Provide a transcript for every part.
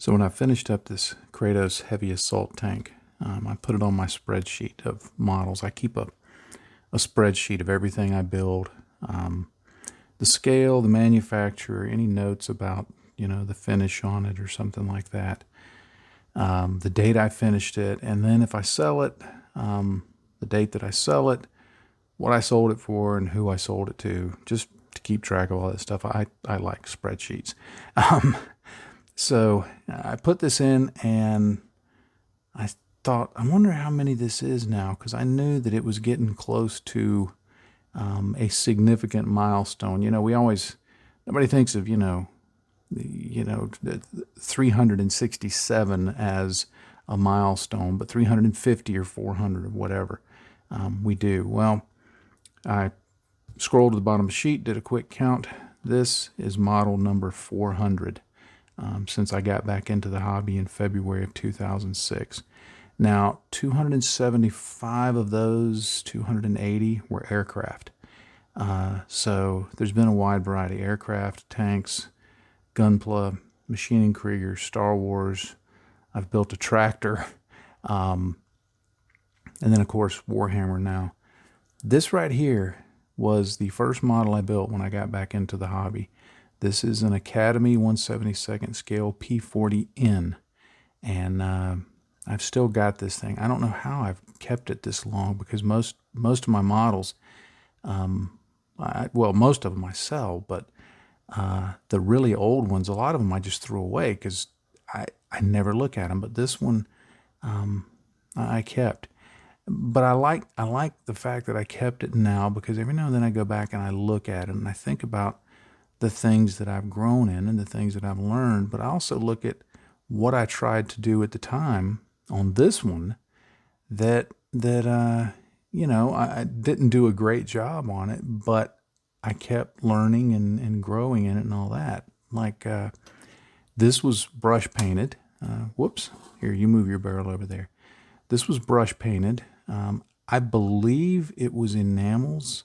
So when I finished up this Kratos heavy assault tank, I put it on my spreadsheet of models. I keep a spreadsheet of everything I build, the scale, the manufacturer, any notes about the finish on it or something like that, the date I finished it, and then if I sell it, the date that I sell it, what I sold it for, and who I sold it to, just to keep track of all that stuff. I like spreadsheets. Um, So I put this in and I thought, I wonder how many this is now, because I knew that it was getting close to a significant milestone. Nobody thinks of, 367 as a milestone, but 350 or 400 or whatever we do. Well, I scrolled to the bottom of the sheet, did a quick count. This is model number 400. Since I got back into the hobby in February of 2006. Now, 275 of those, 280 were aircraft. So there's been a wide variety: aircraft, tanks, Gunpla, machining Krieger, Star Wars. I've built a tractor, and then of course Warhammer now. This right here was the first model I built when I got back into the hobby. This is an Academy 1/72nd scale P40N, and I've still got this thing. I don't know how I've kept it this long, because most of my models, most of them I sell, but the really old ones, a lot of them I just threw away because I never look at them. But this one I kept. But I like the fact that I kept it now, because every now and then I go back and I look at it and I think about the things that I've grown in and the things that I've learned, but I also look at what I tried to do at the time on this one that I didn't do a great job on it, but I kept learning and growing in it and all that. Like this was brush painted. Whoops, here, you move your barrel over there. This was brush painted. I believe it was enamels.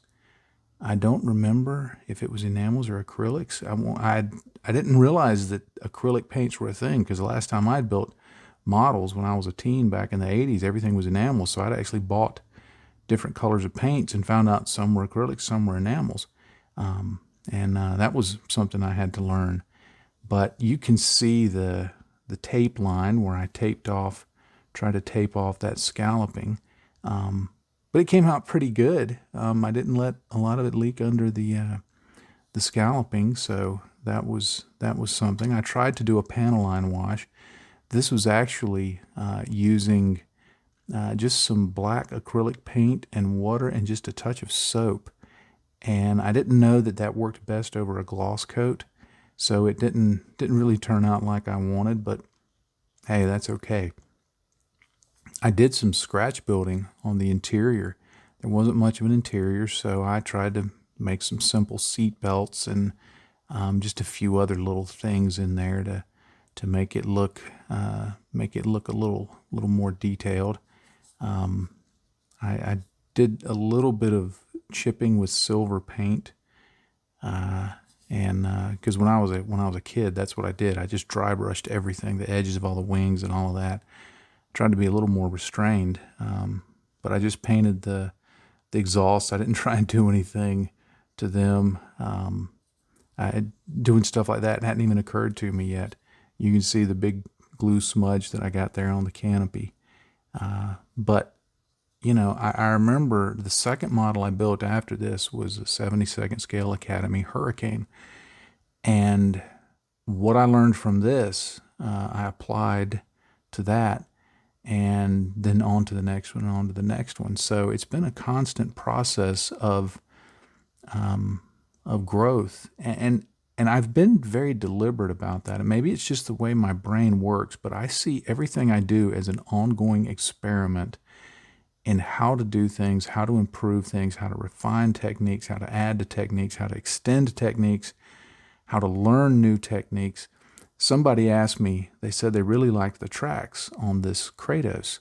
I don't remember if it was enamels or acrylics. I didn't realize that acrylic paints were a thing, because the last time I'd built models when I was a teen back in the 80s, everything was enamels. So I'd actually bought different colors of paints and found out some were acrylics, some were enamels. And that was something I had to learn. But you can see the tape line where I tried to tape off that scalloping. But it came out pretty good. I didn't let a lot of it leak under the scalloping, so that was something. I tried to do a panel line wash. This was actually using just some black acrylic paint and water and just a touch of soap. And I didn't know that worked best over a gloss coat, so it didn't really turn out like I wanted. But hey, that's okay. I did some scratch building on the interior. There wasn't much of an interior, so I tried to make some simple seat belts and just a few other little things in there to make it look a little more detailed. I did a little bit of chipping with silver paint, and because when I was a kid, that's what I did. I just dry brushed everything, the edges of all the wings and all of that. Tried to be a little more restrained, but I just painted the exhaust. I didn't try and do anything to them. Doing stuff like that hadn't even occurred to me yet. You can see the big glue smudge that I got there on the canopy. But I remember the second model I built after this was a 72nd scale Academy Hurricane, and what I learned from this, I applied to that, and then on to the next one, and on to the next one. So it's been a constant process of growth, and I've been very deliberate about that. And maybe it's just the way my brain works, but I see everything I do as an ongoing experiment in how to do things, how to improve things, how to refine techniques, how to add to techniques, how to extend techniques, how to learn new techniques. Somebody asked me, they said they really liked the tracks on this Kratos.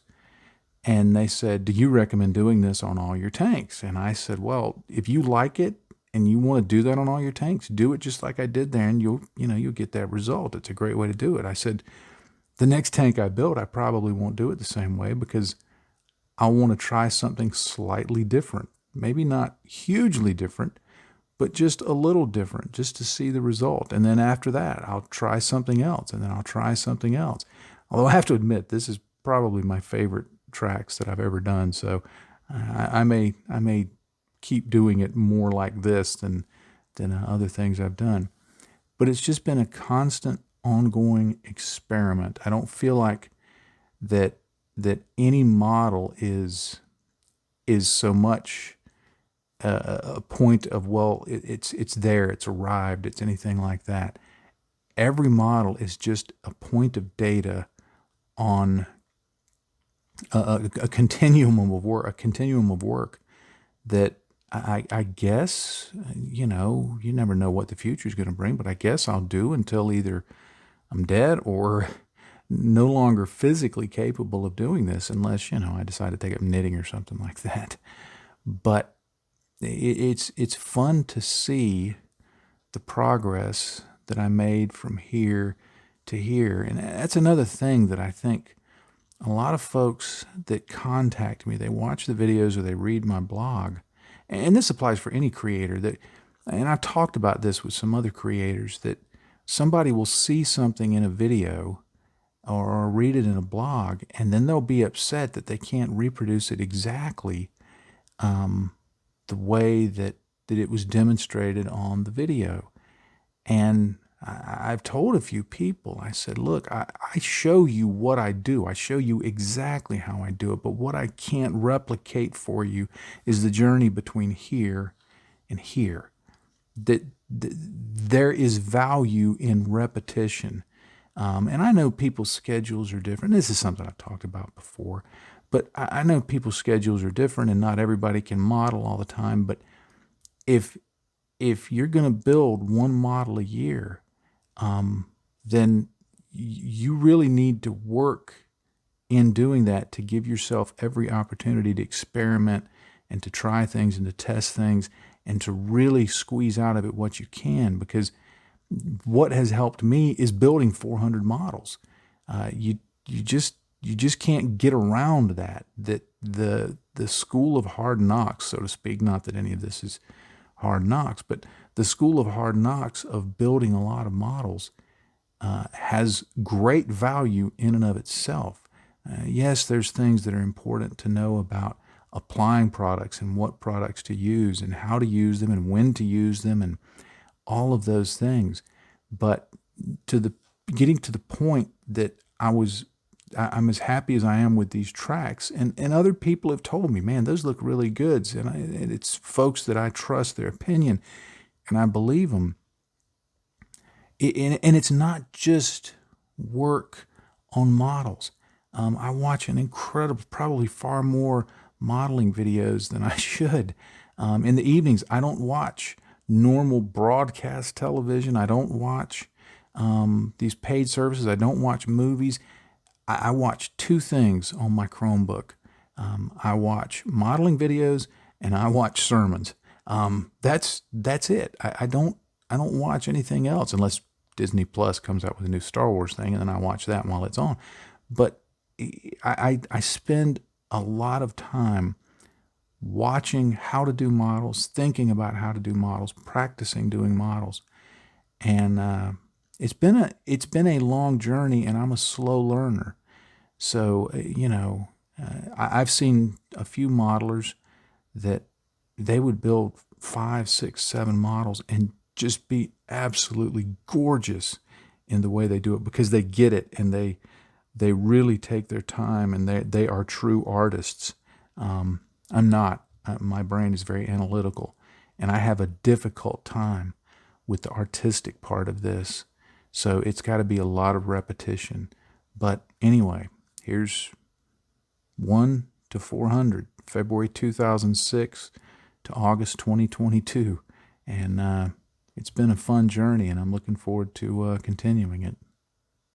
And they said, do you recommend doing this on all your tanks? And I said, well, if you like it and you want to do that on all your tanks, do it just like I did there, and you'll get that result. It's a great way to do it. I said, The next tank I build, I probably won't do it the same way because I want to try something slightly different. Maybe not hugely different, but just a little different, just to see the result. And then after that, I'll try something else, and then I'll try something else. Although I have to admit, this is probably my favorite tracks that I've ever done. So I may keep doing it more like this than other things I've done. But it's just been a constant, ongoing experiment. I don't feel like that any model is so much a point of, well, it's there, it's arrived, it's anything like that. Every model is just a point of data on a continuum of work that I guess, you never know what the future is going to bring, but I guess I'll do until either I'm dead or no longer physically capable of doing this, unless, I decide to take up knitting or something like that. But it's fun to see the progress that I made from here to here. And that's another thing that I think a lot of folks that contact me, they watch the videos or they read my blog, and this applies for any creator, and I've talked about this with some other creators, that somebody will see something in a video or read it in a blog, and then they'll be upset that they can't reproduce it exactly the way that it was demonstrated on the video. And I've told a few people, I said, look, I show you what I do. I show you exactly how I do it. But what I can't replicate for you is the journey between here and here. That there is value in repetition. And I know people's schedules are different. This is something I've talked about before. But I know people's schedules are different and not everybody can model all the time. But if you're going to build one model a year, then you really need to work in doing that to give yourself every opportunity to experiment and to try things and to test things and to really squeeze out of it what you can. Because what has helped me is building 400 models. You just can't get around that the school of hard knocks, so to speak, not that any of this is hard knocks, but the school of hard knocks of building a lot of models has great value in and of itself. Yes, there's things that are important to know about applying products and what products to use and how to use them and when to use them and all of those things. But getting to the point that I'm as happy as I am with these tracks, and other people have told me, man, those look really good. And it's folks that I trust their opinion and I believe them. And it's not just work on models. I watch an incredible, probably far more modeling videos than I should. In the evenings, I don't watch normal broadcast television. I don't watch these paid services. I don't watch movies. I watch two things on my Chromebook. I watch modeling videos and I watch sermons. That's it. I don't watch anything else unless Disney Plus comes out with a new Star Wars thing, and then I watch that while it's on. But I spend a lot of time watching how to do models, thinking about how to do models, practicing doing models, and it's been a long journey, and I'm a slow learner. So I've seen a few modelers that they would build 5, 6, 7 models and just be absolutely gorgeous in the way they do it because they get it and they really take their time and they are true artists. I'm not. My brain is very analytical, and I have a difficult time with the artistic part of this. So it's got to be a lot of repetition. But anyway, here's 1 to 400, February 2006 to August 2022. And it's been a fun journey, and I'm looking forward to continuing it.